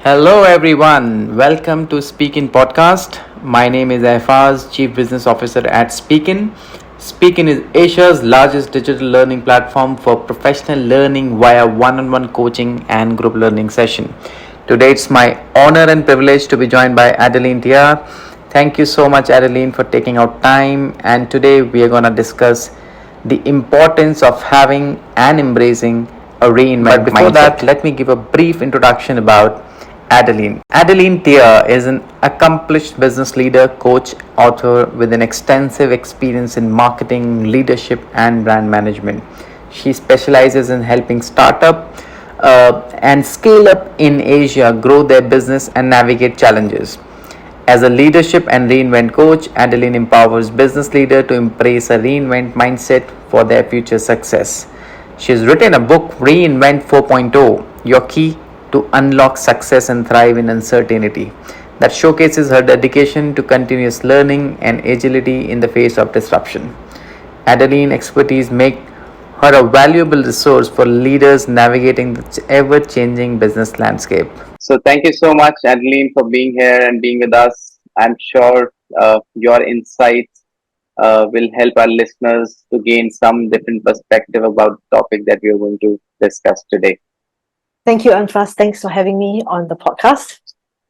Hello everyone, welcome to SpeakIn podcast. My name is Aifaz, Chief Business Officer at SpeakIn. SpeakIn is Asia's largest digital learning platform for professional learning via one-on-one coaching and group learning session. Today it's my honor and privilege to be joined by Adeline Tiah. Thank you so much Adeline for taking out time, and today we are going to discuss the importance of having and embracing a reinvent mindset. But before that, let me give a brief introduction about Adeline. Adeline Tiah is an accomplished business leader, coach, author with an extensive experience in marketing, leadership, and brand management. She specializes in helping startup and scale up in Asia grow their business and navigate challenges. As a leadership and reinvent coach, Adeline empowers business leaders to embrace a reinvent mindset for their future success. She has written a book, Reinvent 4.0, Your Key to Unlock Success and Thrive in Uncertainty, that showcases her dedication to continuous learning and agility in the face of disruption. Adeline's expertise make her a valuable resource for leaders navigating the ever-changing business landscape. So thank you so much, Adeline, for being here and being with us. I'm sure your insights will help our listeners to gain some different perspective about the topic that we are going to discuss today. Thank you, Anfas. Thanks for having me on the podcast.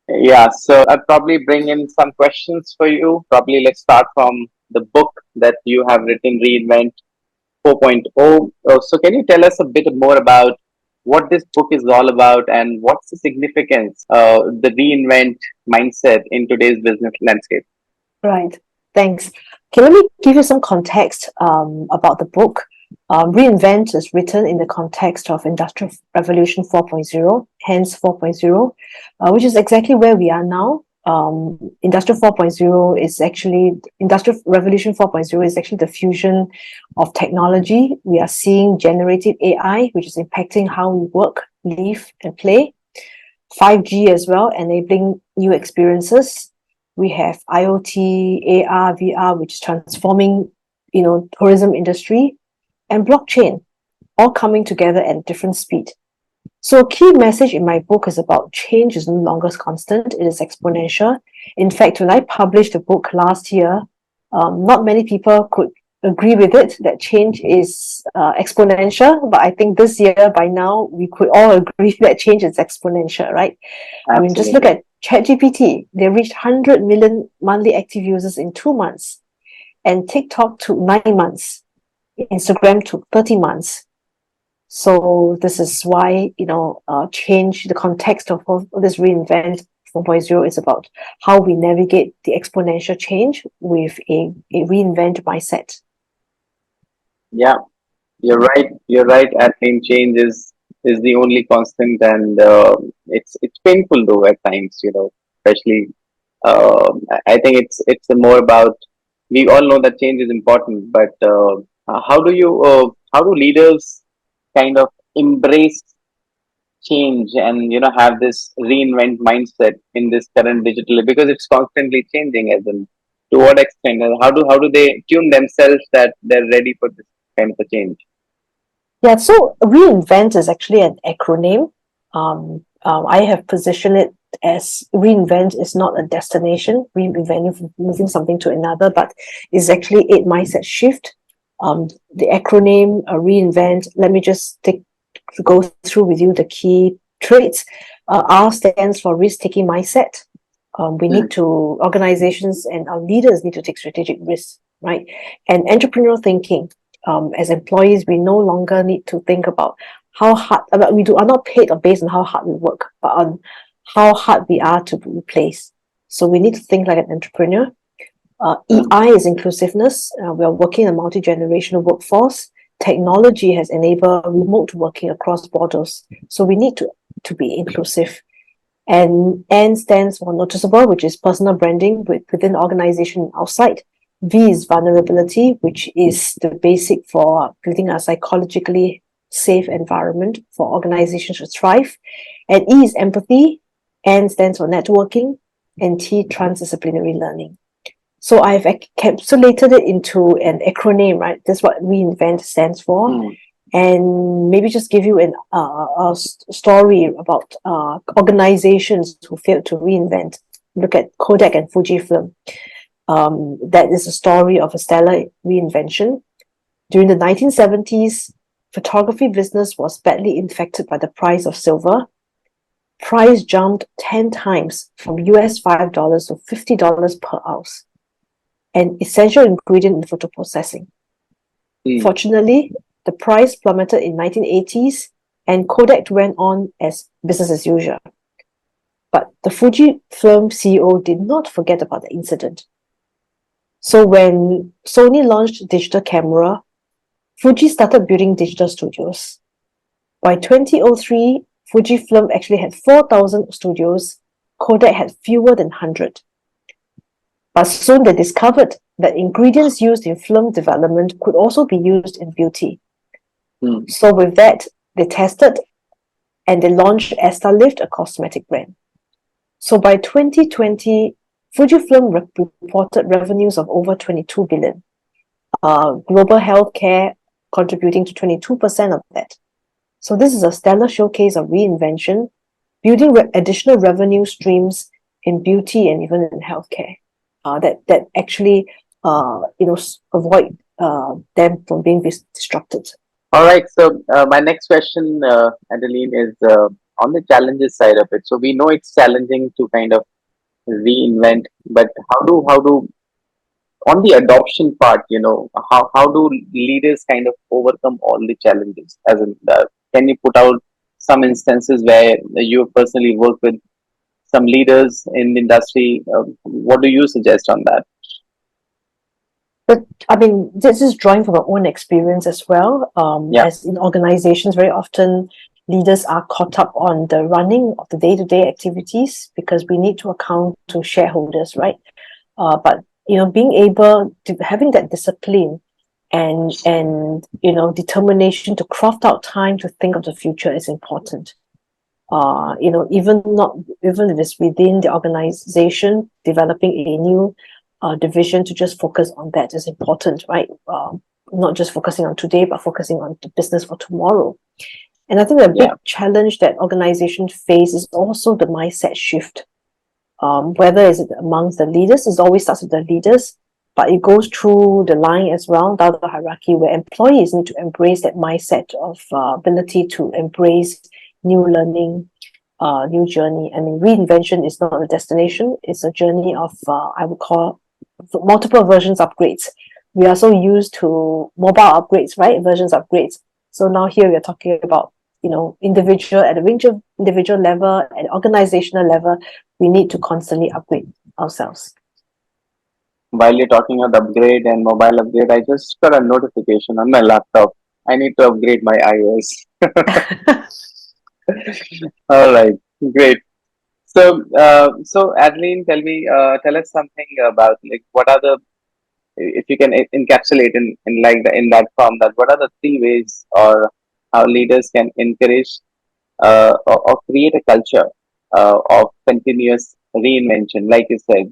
Yeah, so I'll probably bring in some questions for you. Probably let's start from the book that you have written, Reinvent 4.0. So can you tell us a bit more about what this book is all about and what's the significance of the reinvent mindset in today's business landscape? Right. Thanks. Okay, let me give you some context about the book. Reinvent is written in the context of Industrial Revolution 4.0, hence 4.0, which is exactly where we are now. Industrial Revolution 4.0 is actually the fusion of technology. We are seeing generative AI, which is impacting how we work, live, and play. 5G as well, enabling new experiences. We have IoT, AR, VR, which is transforming, tourism industry, and blockchain, all coming together at different speed. So a key message in my book is about change is no longer constant, it is exponential. In fact, when I published the book last year, not many people could agree with it, that change is exponential, but I think this year, by now, we could all agree that change is exponential, right? Absolutely. I mean, just look at ChatGPT. They reached 100 million monthly active users in 2 months, and TikTok took 9 months. Instagram took 30 months. So this is why, change, the context of this Reinvent 4.0 is about how we navigate the exponential change with a reinvent mindset. Yeah, you're right. You're right. I think change is the only constant, and it's painful though at times. Especially I think it's more about, we all know that change is important, but how do leaders kind of embrace change and have this reinvent mindset in this current digital, because it's constantly changing? As in, to what extent, and how do they tune themselves that they're ready for this kind of a change? Yeah, so reinvent is actually an acronym. I have positioned it as reinvent is not a destination, reinventing, moving something to another, but is actually a mindset shift. The acronym reinvent, let me just go through with you the key traits. R stands for risk-taking mindset. Organizations and our leaders need to take strategic risks, right? And entrepreneurial thinking. As employees, we no longer need to think about how hard, we are not paid based on how hard we work, but on how hard we are to replace. So we need to think like an entrepreneur. EI is inclusiveness. We are working in a multi-generational workforce. Technology has enabled remote working across borders. So we need to be inclusive. And N stands for noticeable, which is personal branding within the organization and outside. V is vulnerability, which is the basic for creating a psychologically safe environment for organizations to thrive. And E is empathy. N stands for networking. And T, transdisciplinary learning. So I've encapsulated it into an acronym, right? That's what reinvent stands for. and maybe just give you a story about organizations who failed to reinvent. Look at Kodak and Fujifilm. That is a story of a stellar reinvention. During the 1970s, photography business was badly infected by the price of silver. Price jumped 10 times from US $5 to $50 per ounce, an essential ingredient in photo processing. Fortunately, the price plummeted in 1980s and Kodak went on as business as usual. But the Fujifilm CEO did not forget about the incident. So when Sony launched digital camera, Fuji started building digital studios. By 2003, Fujifilm actually had 4,000 studios. Kodak had fewer than 100. But soon they discovered that ingredients used in film development could also be used in beauty. So with that, they tested and they launched Estalift, a cosmetic brand. So by 2020, Fujifilm reported revenues of over 22 billion. Global healthcare contributing to 22% of that. So this is a stellar showcase of reinvention, building additional revenue streams in beauty and even in healthcare that actually avoid them from being disrupted. All right. So my next question, Adeline, is on the challenges side of it. So we know it's challenging to kind of reinvent, but how do on the adoption part, how do leaders kind of overcome all the challenges? As in, can you put out some instances where you personally work with some leaders in the industry? What do you suggest on that? But I mean, this is drawing from our own experience as well. As in organizations, very often leaders are caught up on the running of the day-to-day activities because we need to account to shareholders, right? But being able to having that discipline and determination to craft out time to think of the future is important. Even if it's within the organization, developing a new division to just focus on that is important, right? Not just focusing on today, but focusing on the business for tomorrow. And I think the big challenge that organizations face is also the mindset shift. Whether it's amongst the leaders, it always starts with the leaders, but it goes through the line as well, down the hierarchy, where employees need to embrace that mindset of ability to embrace new learning, new journey. I mean, reinvention is not a destination; it's a journey of I would call multiple versions upgrades. We are so used to mobile upgrades, right? Versions upgrades. So now here we are talking about individual at the individual level, at organizational level, we need to constantly upgrade ourselves. While you're talking about upgrade and mobile upgrade, I just got a notification on my laptop. I need to upgrade my iOS. All right, great. So Adeline, tell us something about like what are the, if you can encapsulate in like in that form, that what are the three ways or how leaders can encourage or create a culture of continuous reinvention. Like you said,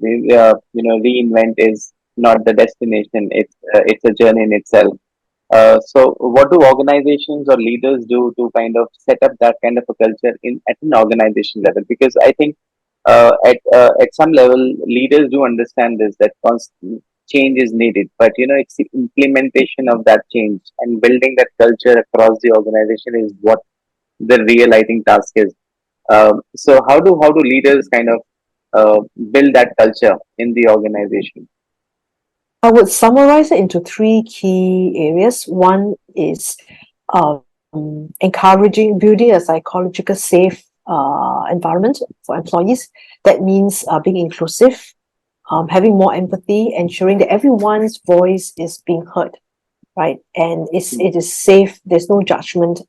reinvent is not the destination; it's a journey in itself. So, what do organizations or leaders do to kind of set up that kind of a culture at an organization level? Because I think at some level, leaders do understand this, that constant change is needed, but it's the implementation of that change and building that culture across the organization is what the real, I think, task is. So how do leaders kind of build that culture in the organization? I would summarize it into three key areas. One is encouraging, building a psychological safe environment for employees. That means being inclusive, having more empathy, ensuring that everyone's voice is being heard, right? And it is safe. There's no judgment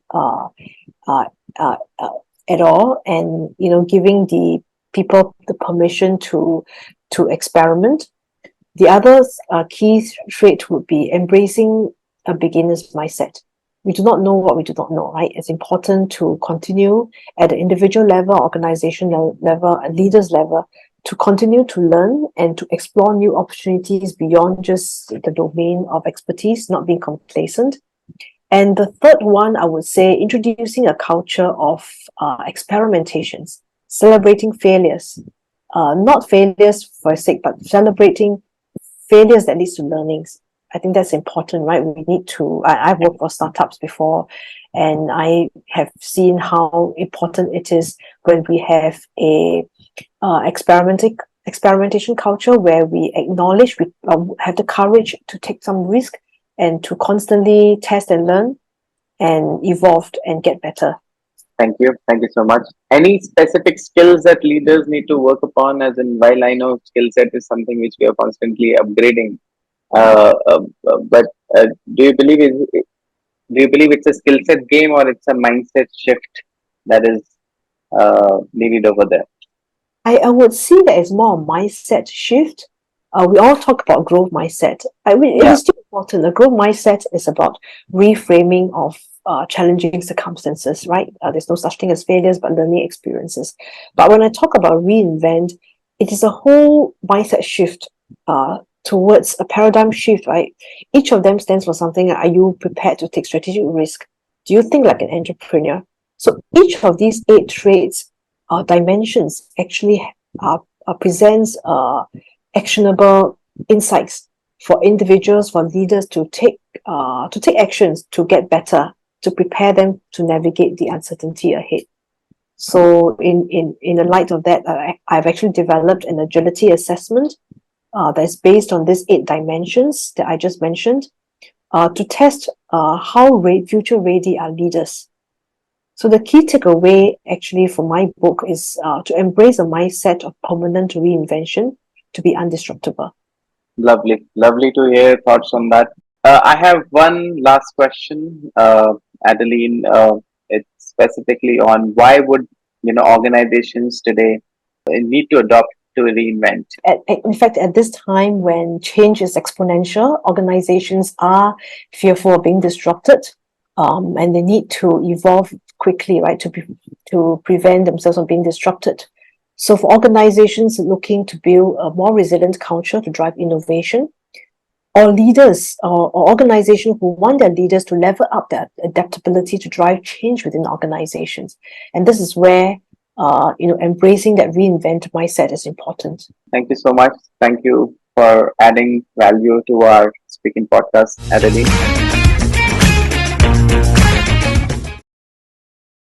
at all, and giving the people the permission to experiment. The other key trait would be embracing a beginner's mindset. We do not know what we do not know, right? It's important to continue at the individual level, organization level, and leaders level to continue to learn and to explore new opportunities beyond just the domain of expertise, not being complacent. And the third one, I would say, introducing a culture of experimentations, celebrating failures, not failures for sake, but celebrating failures that leads to learnings. I think that's important, right? We need to. I've worked for startups before, and I have seen how important it is when we have a experimentation culture where we acknowledge, we have the courage to take some risk and to constantly test and learn and evolve and get better. Thank you. Thank you so much. Any specific skills that leaders need to work upon? As in, while I know skill set is something which we are constantly upgrading, but do you believe it's a skill set game, or it's a mindset shift that is needed over there? I would see that it's more a mindset shift. We all talk about growth mindset. It is still important. The growth mindset is about reframing of challenging circumstances, right? There's no such thing as failures, but learning experiences. But when I talk about reinvent, it is a whole mindset shift towards a paradigm shift, right? Each of them stands for something. Are you prepared to take strategic risk? Do you think like an entrepreneur? So each of these 8 traits dimensions actually presents actionable insights for individuals, for leaders to take actions to get better, to prepare them to navigate the uncertainty ahead. So in the light of that, I've actually developed an agility assessment that's based on these 8 dimensions that I just mentioned to test how future ready are leaders. So the key takeaway actually from my book is to embrace a mindset of permanent reinvention to be undisruptible. Lovely to hear thoughts on that. I have one last question, Adeline. It's specifically on why would organizations today need to adopt to reinvent? In fact, at this time when change is exponential, organizations are fearful of being disrupted, and they need to evolve quickly, right, to prevent themselves from being disrupted. So for organizations looking to build a more resilient culture to drive innovation, or leaders or organizations who want their leaders to level up their adaptability to drive change within organizations. And this is where embracing that reinvent mindset is important. Thank you so much. Thank you for adding value to our SpeakIn podcast, Adeline.